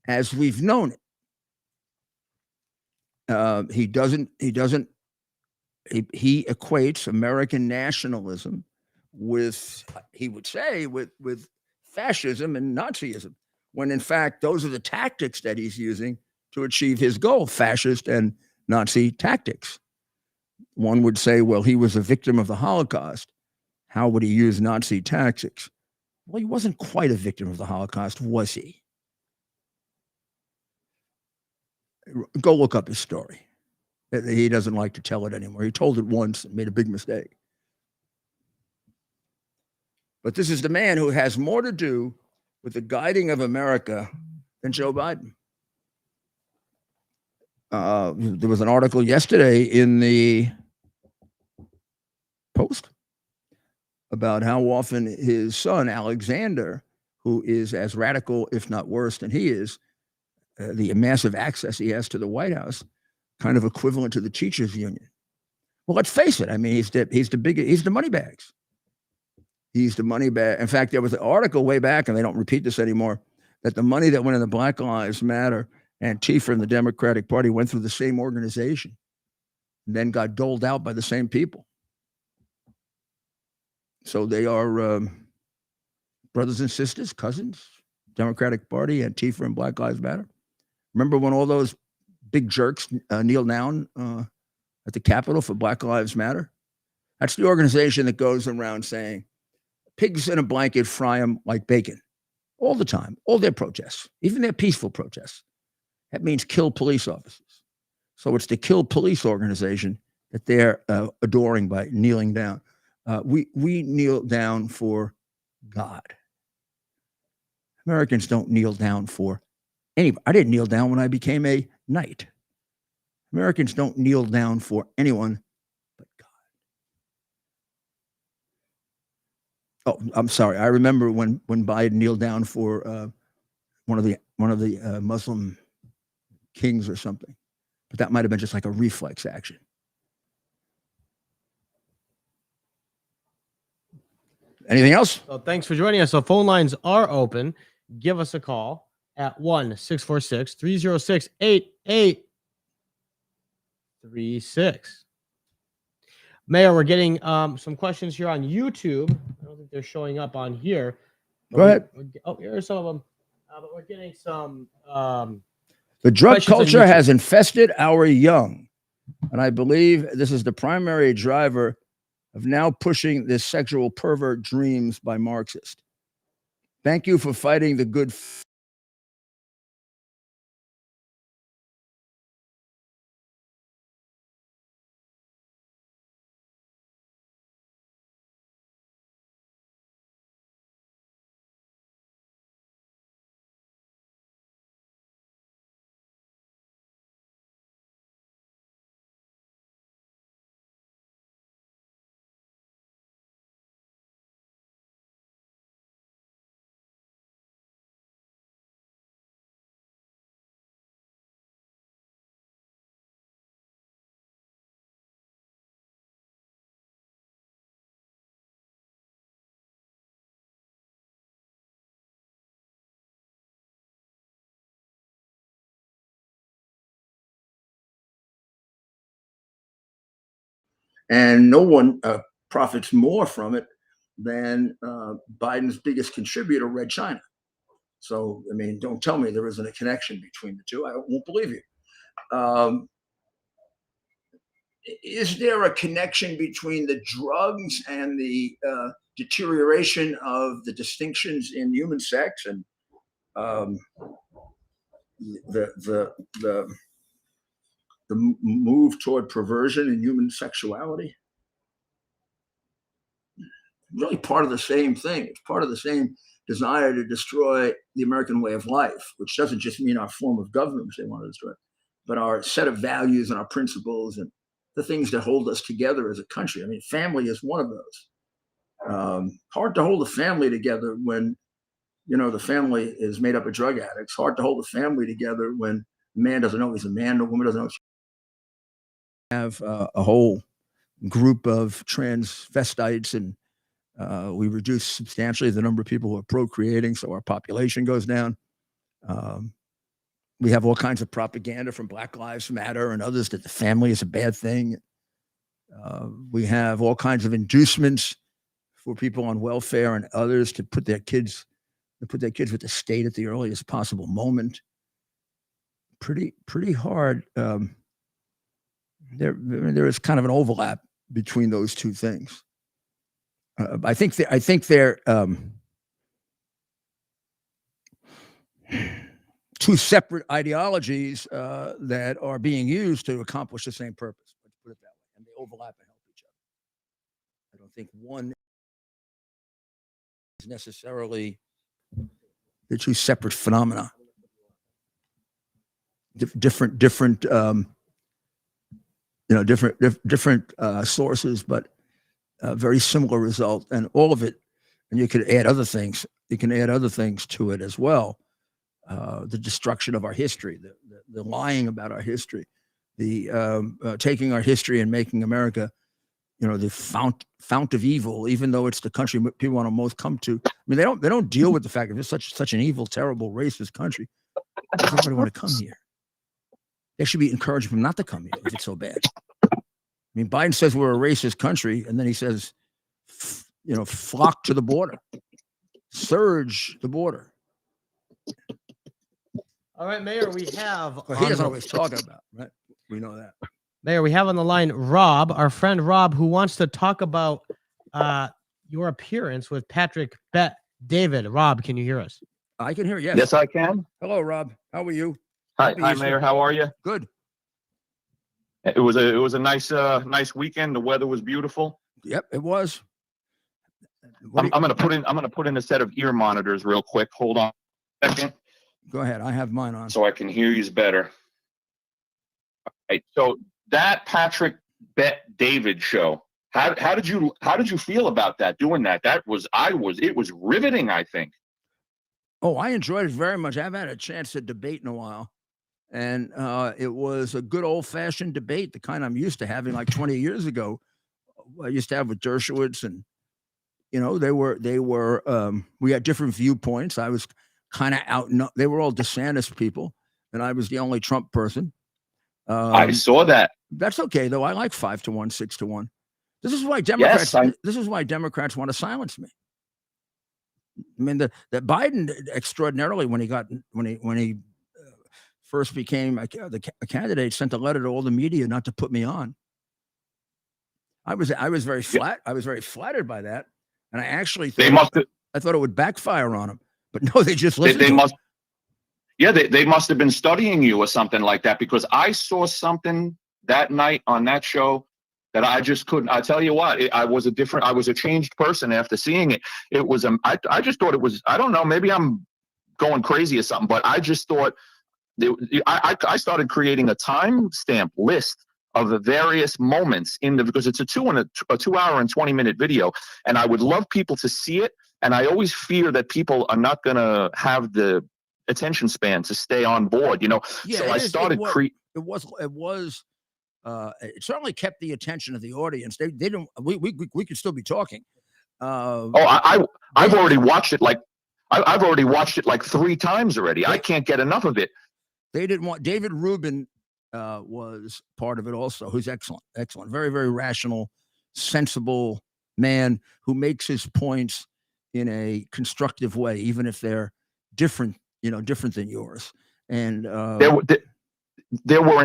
as we've known it. He equates American nationalism with, he would say, with fascism and Nazism, when in fact those are the tactics that he's using to achieve his goal, fascist and Nazi tactics. One would say, well, he was a victim of the Holocaust. How would he use Nazi tactics? Well, he wasn't quite a victim of the Holocaust, was he? Go look up his story. He doesn't like to tell it anymore. He told it once and made a big mistake. But this is the man who has more to do with the guiding of America than Joe Biden. There was an article yesterday in the Post about how often his son, Alexander, who is as radical, if not worse than he is, the massive access he has to the White House, kind of equivalent to the teachers union. Well, let's face it. I mean, he's the money bags. He's the money bag. In fact, there was an article way back, and they don't repeat this anymore, that the money that went in the Black Lives Matter and Antifa and the Democratic Party went through the same organization and then got doled out by the same people. So they are brothers and sisters, cousins, Democratic Party, Antifa and Black Lives Matter. Remember when all those big jerks kneel down at the Capitol for Black Lives Matter? That's the organization that goes around saying, pigs in a blanket, fry them like bacon. All the time, all their protests, even their peaceful protests. That means kill police officers. So it's the kill police organization that they're adoring by kneeling down. We kneel down for God. Americans don't kneel down for anybody. I didn't kneel down when I became a knight. Americans don't kneel down for anyone but God. Oh, I'm sorry. I remember when Biden kneeled down for one of the Muslim kings or something, but that might have been just like a reflex action. Anything else? So thanks for joining us. So phone lines are open. Give us a call at 1-646-306-8836. Mayor, we're getting some questions here on YouTube. I don't think they're showing up on here. Go ahead. Here are some of them. But we're getting some. The drug questions on culture YouTube. has infested our young, and I believe this is the primary driver of now pushing this sexual pervert dreams by Marxists. Thank you for fighting the good. And no one profits more from it than Biden's biggest contributor, Red China. So, I mean, don't tell me there isn't a connection between the two. I won't believe you. Is there a connection between the drugs and the deterioration of the distinctions in human sex and the move toward perversion in human sexuality? Really part of the same thing. It's part of the same desire to destroy the American way of life, which doesn't just mean our form of government, which they want to destroy, but our set of values and our principles and the things that hold us together as a country. I mean, family is one of those. Hard to hold a family together when, you know, the family is made up of drug addicts. Hard to hold a family together when the man doesn't know he's a man, the woman doesn't know. Have a whole group of transvestites, and we reduce substantially the number of people who are procreating, so our population goes down. We have all kinds of propaganda from Black Lives Matter and others that the family is a bad thing. We have all kinds of inducements for people on welfare and others to put their kids with the state at the earliest possible moment. Pretty hard. There is kind of an overlap between those two things. I think they're two separate ideologies that are being used to accomplish the same purpose. Let's put it that way, and they overlap and help each other. I don't think one is necessarily the two separate phenomena. Different sources, but very similar result, and all of it. And you could add other things. You can add other things to it as well. The destruction of our history, the lying about our history, the taking our history and making America, the fount of evil, even though it's the country people want to most come to. I mean, they don't deal with the fact that it's such an evil, terrible, racist country. Does everybody want to come here? They should be encouraging them not to come here if it's so bad. I mean, Biden says we're a racist country, and then he says, flock to the border, surge the border. All right, Mayor, we have. Well, he doesn't always talk about, right? We know that. Mayor, we have on the line Rob, our friend Rob, who wants to talk about your appearance with Patrick Bet David. Rob, can you hear us? I can hear you. Yes, I can. Hello, Rob. How are you? Hi, Mayor. How are you? Good. It was a nice weekend. The weather was beautiful. Yep, it was. I'm gonna put in a set of ear monitors real quick. Hold on a second. Go ahead. I have mine on, so I can hear you better. All right. So that Patrick Bet David show. How did you feel about that? Doing that? It was riveting, I think. Oh, I enjoyed it very much. I haven't had a chance to debate in a while. And it was a good old-fashioned debate, the kind I'm used to having like 20 years ago. I used to have with Dershowitz and you know, we had different viewpoints. I was kind of out. No, they were all DeSantis people, and I was the only Trump person. I saw that. That's okay, though. I like 5-1, 6-1. This is why Democrats. Yes, this is why Democrats want to silence me. I mean, that Biden extraordinarily, when he first became a candidate, sent a letter to all the media not to put me on. I was very flat. I was very flattered by that, and I actually thought I thought it would backfire on him. But no, they just listened. They must. Yeah, they must have been studying you or something like that, because I saw something that night on that show that I just couldn't. I tell you what, I was a changed person after seeing it. It was I just thought it was, I don't know, maybe I'm going crazy or something, but I just thought I started creating a timestamp list of the various moments because it's a 2 hour and 20-minute video, and I would love people to see it. And I always fear that people are not going to have the attention span to stay on board, you know. Yeah, so I started it certainly kept the attention of the audience. They didn't. We could still be talking. I've already watched it I've already watched it like 3 times already. I can't get enough of it. They didn't want David Rubin was part of it also. Who's excellent, very, very rational, sensible man who makes his points in a constructive way, even if they're different than yours. And there were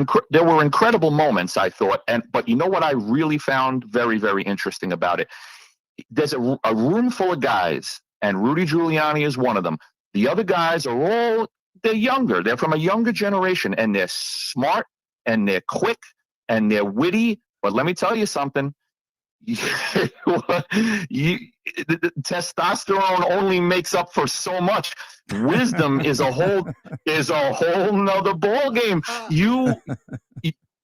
incredible moments, I thought. But you know what I really found very, very interesting about it? There's a room full of guys, and Rudy Giuliani is one of them. The other guys they're younger. They're from a younger generation, and they're smart, and they're quick, and they're witty. But let me tell you something. Testosterone only makes up for so much. Wisdom is a whole nother ball game. You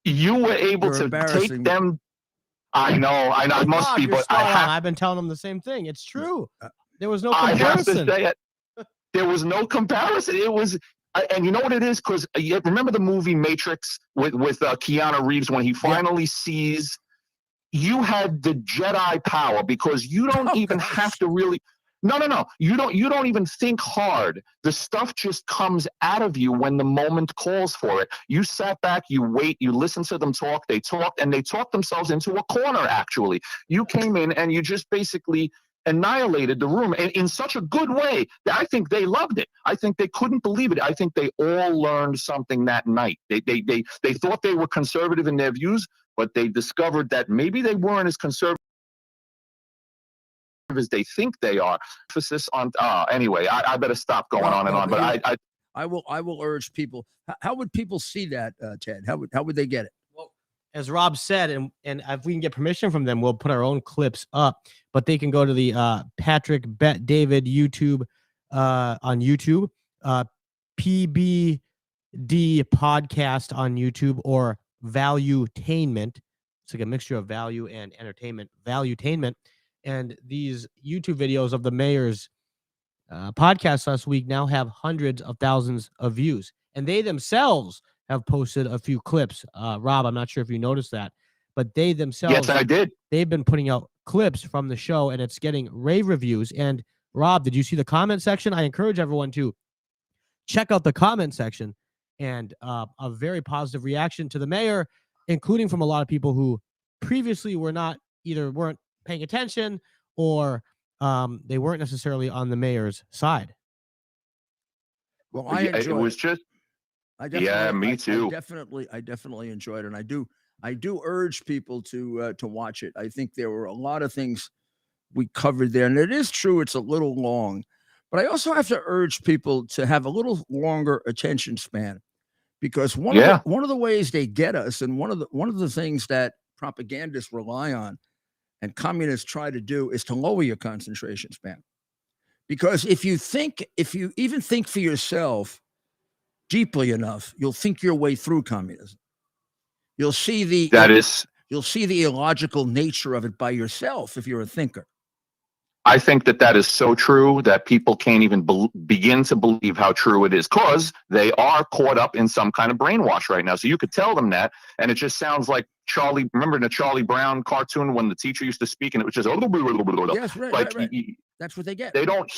were able to take them. I know. It must be, but I've been telling them the same thing. It's true. There was no comparison. I have to say it. There was no comparison. It was, and you know what it is? Because remember the movie Matrix with Keanu Reeves when he finally sees. You had the Jedi power because you don't even have to really. No. You don't even think hard. The stuff just comes out of you when the moment calls for it. You sat back, you wait, you listen to them talk. They talked, and they talked themselves into a corner, actually. You came in and you just basically annihilated the room in such a good way that I think they loved it. I think they couldn't believe it. I think they all learned something that night. They thought they were conservative in their views, but they discovered that maybe they weren't as conservative as they think they are. Emphasis on anyway. I better stop going on and on. But I will urge people. How would people see that, Ted? How would they get it? Well, as Rob said, and if we can get permission from them, we'll put our own clips up. But they can go to the Patrick Bet David YouTube on YouTube, PBD podcast on YouTube, or Valuetainment. It's like a mixture of value and entertainment. Valuetainment. And these YouTube videos of the mayor's podcast last week now have hundreds of thousands of views. And they themselves have posted a few clips. Rob, I'm not sure if you noticed that, but they themselves. Yes, I did. They've been putting out clips from the show, and it's getting rave reviews. And Rob, did you see the comment section? I encourage everyone to check out the comment section, and a very positive reaction to the mayor, including from a lot of people who previously weren't paying attention, or they weren't necessarily on the mayor's side. Well, I enjoyed it. Was just me too. I definitely enjoyed it. And I do urge people to watch it. I think there were a lot of things we covered there, and it is true it's a little long, but I also have to urge people to have a little longer attention span, because one of the ways they get us, and one of the things that propagandists rely on and communists try to do, is to lower your concentration span. Because if you even think for yourself deeply enough, you'll think your way through communism. You'll see the illogical nature of it by yourself if you're a thinker. I think that is so true that people can't even begin to believe how true it is, because they are caught up in some kind of brainwash right now. So you could tell them that, and it just sounds like remember the Charlie Brown cartoon when the teacher used to speak and it was just, Yes, right, like, right. That's what they get. they don't,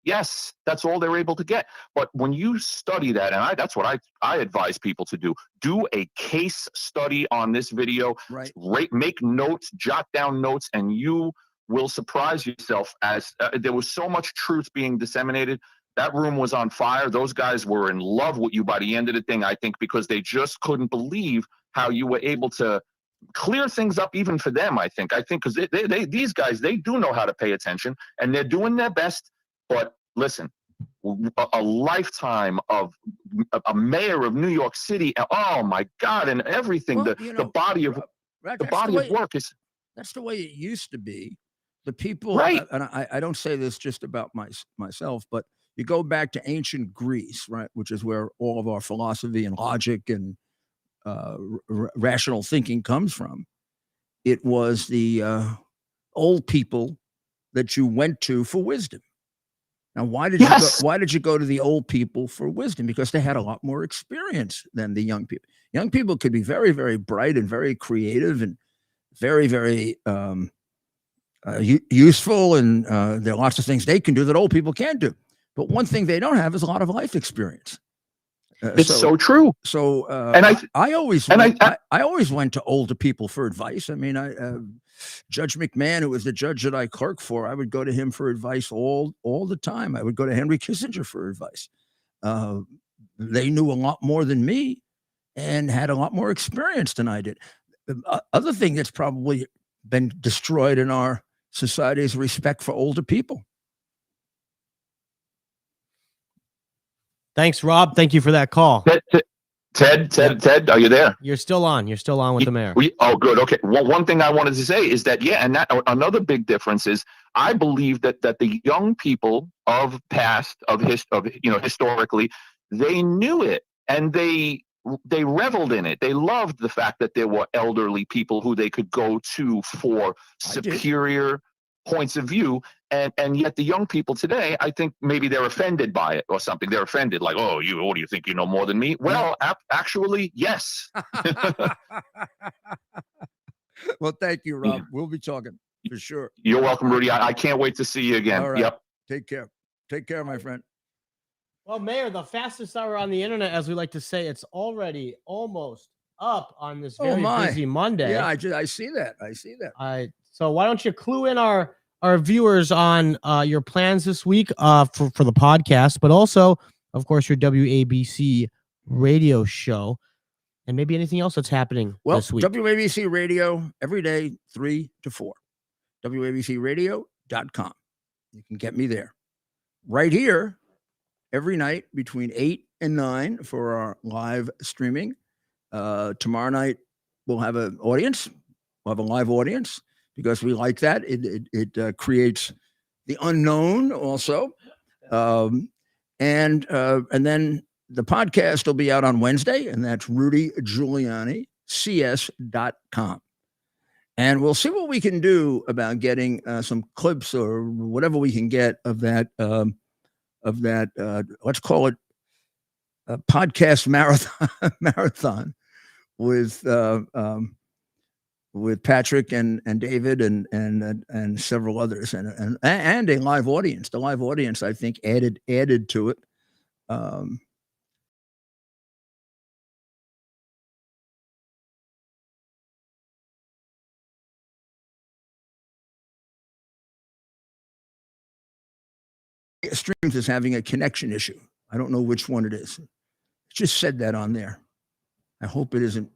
yes, that's all they're able to get. But when you study that, and that's what I advise people to do a case study on this video, Right. Make notes, jot down notes, and you will surprise yourself as there was so much truth being disseminated. That room was on fire. Those guys were in love with you by the end of the thing, I think, because they just couldn't believe how you were able to clear things up even for them, I think. Because these guys, they do know how to pay attention, and they're doing their best. But listen, a lifetime of a mayor of New York City, oh my God, and everything, Well, the body of work is... That's the way it used to be. The people, right. And I don't say this just about myself, but you go back to ancient Greece, right, which is where all of our philosophy and logic and rational thinking comes from. It was the old people that you went to for wisdom. Now, why did you go to the old people for wisdom? Because they had a lot more experience than the young people. Young people could be very, very bright and very creative and very, very useful, and there are lots of things they can do that old people can't do. But one thing they don't have is a lot of life experience. It's so true. So, and I always went to older people for advice. I mean, Judge McMahon, who was the judge that I clerked for, I would go to him for advice all the time. I would go to Henry Kissinger for advice. They knew a lot more than me and had a lot more experience than I did. The other thing that's probably been destroyed in our society is respect for older people. Thanks, Rob. Thank you for that call. Ted, are you there? You're still on. You're still on with the mayor. Oh, good. Okay. Well, one thing I wanted to say is that, and that another big difference is I believe that the young people of past, historically, they knew it and they reveled in it. They loved the fact that there were elderly people who they could go to for superior points of view. And yet the young people today, I think maybe they're offended by it or something. They're offended, like, oh, what do you think you know more than me? Well, actually, yes. Well, thank you, Rob. We'll be talking for sure. You're welcome, Rudy. I can't wait to see you again. All right. Yep. Take care. Take care, my friend. Well, Mayor, the fastest hour on the internet, as we like to say, it's already almost up on this very busy Monday. Yeah, I see that. So why don't you clue in our viewers on your plans this week for the podcast, but also, of course, your WABC radio show, and maybe anything else that's happening this week. WABC radio every day, 3 to 4. WABCradio.com. You can get me there. Right here, every night between 8 and 9 for our live streaming. Tomorrow night, we'll have an audience. We'll have a live audience because we like that. It creates the unknown also. And then the podcast will be out on Wednesday, and that's Rudy Giuliani, CS.com. And we'll see what we can do about getting some clips or whatever we can get of that, let's call it a podcast marathon with Patrick and David and several others and a live audience. The live audience, I think, added to it. Streams is having a connection issue. I don't know which one it is. It just said that on there. I hope it isn't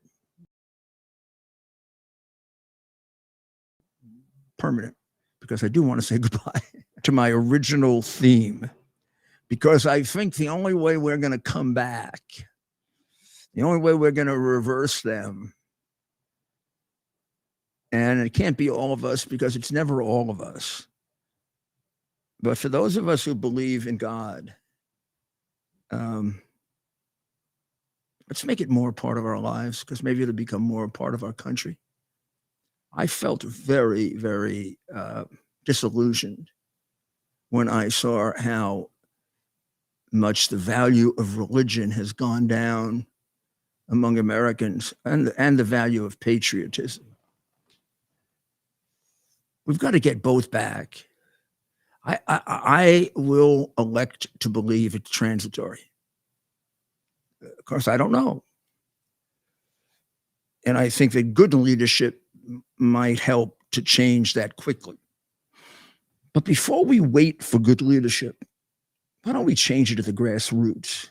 permanent, because I do want to say goodbye to my original theme, because I think the only way we're going to come back, the only way we're going to reverse them, and it can't be all of us because it's never all of us, but for those of us who believe in God, let's make it more a part of our lives, because maybe it'll become more a part of our country. I felt very, very disillusioned when I saw how much the value of religion has gone down among Americans and the value of patriotism. We've got to get both back. I will elect to believe it's transitory. Of course, I don't know. And I think that good leadership might help to change that quickly. But before we wait for good leadership, why don't we change it at the grassroots?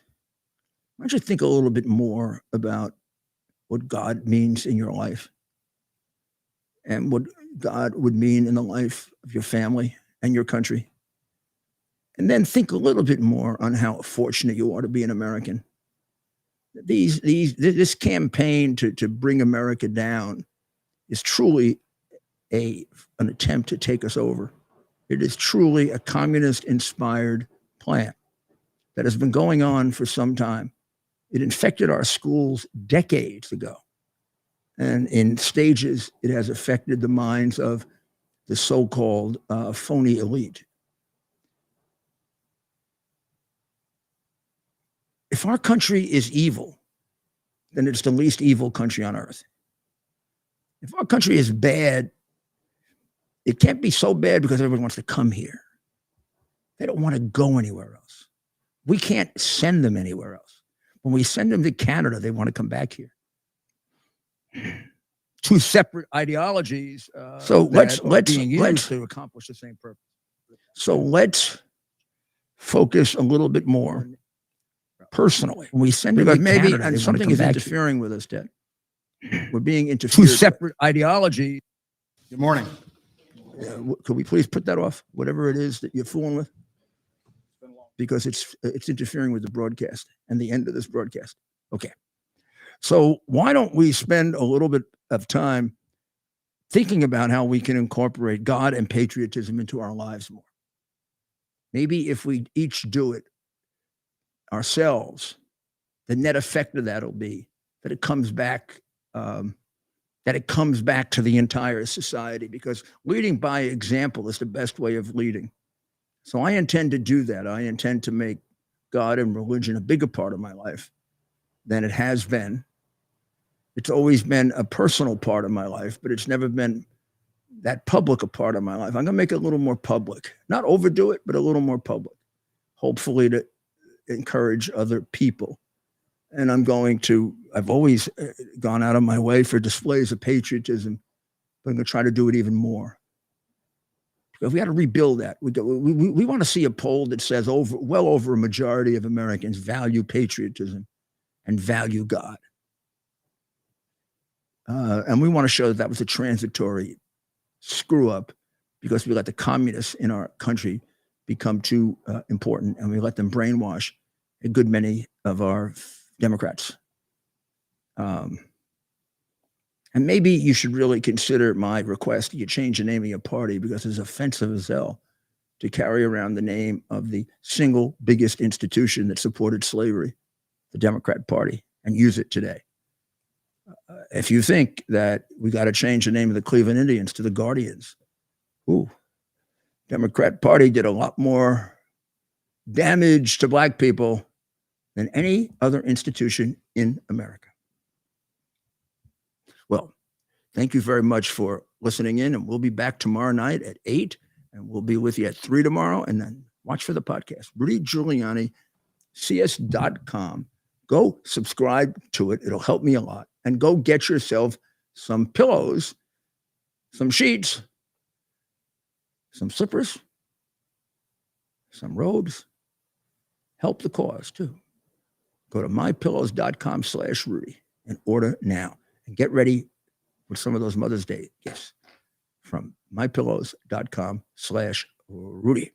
Why don't you think a little bit more about what God means in your life and what God would mean in the life of your family and your country? And then think a little bit more on how fortunate you are to be an American. This campaign to bring America down is truly an attempt to take us over. It is truly a communist-inspired plan that has been going on for some time. It infected our schools decades ago. And in stages, it has affected the minds of the so-called phony elite. If our country is evil, then it's the least evil country on earth. If our country is bad, it can't be so bad because everyone wants to come here. They don't want to go anywhere else. We can't send them anywhere else. When we send them to Canada, they want to come back here. Two separate ideologies. So let's to accomplish the same purpose. So let's focus a little bit more personally. When we send them to Canada, and something is interfering with us, Ted. We're being interfered. Two separate ideologies. Good morning. Could we please put that off? Whatever it is that you're fooling with, because it's interfering with the broadcast and the end of this broadcast. Okay. So why don't we spend a little bit of time thinking about how we can incorporate God and patriotism into our lives more? Maybe if we each do it ourselves, the net effect of that will be that it comes back, to the entire society, because leading by example is the best way of leading. So I intend to do that. I intend to make God and religion a bigger part of my life than it has been. It's always been a personal part of my life, but it's never been that public a part of my life. I'm going to make it a little more public, not overdo it, but a little more public, hopefully to encourage other people. And I've always gone out of my way for displays of patriotism, but I'm going to try to do it even more. Because we got to rebuild that. We want to see a poll that says well over a majority of Americans value patriotism and value God. And we want to show that was a transitory screw up because we let the communists in our country become too important, and we let them brainwash a good many of our Democrats. And maybe you should really consider my request that you change the name of your party, because it's offensive as hell to carry around the name of the single biggest institution that supported slavery, the Democrat Party, and use it today. If you think that we got to change the name of the Cleveland Indians to the Guardians, Democrat Party did a lot more damage to Black people than any other institution in America. Well, thank you very much for listening in, and we'll be back tomorrow night at 8, and we'll be with you at 3 tomorrow, and then watch for the podcast. Rudy Giuliani, cs.com. Go subscribe to it. It'll help me a lot. And go get yourself some pillows, some sheets, some slippers, some robes. Help the cause too. Go to mypillows.com/Rudy and order now. And get ready with some of those Mother's Day gifts from mypillows.com/Rudy.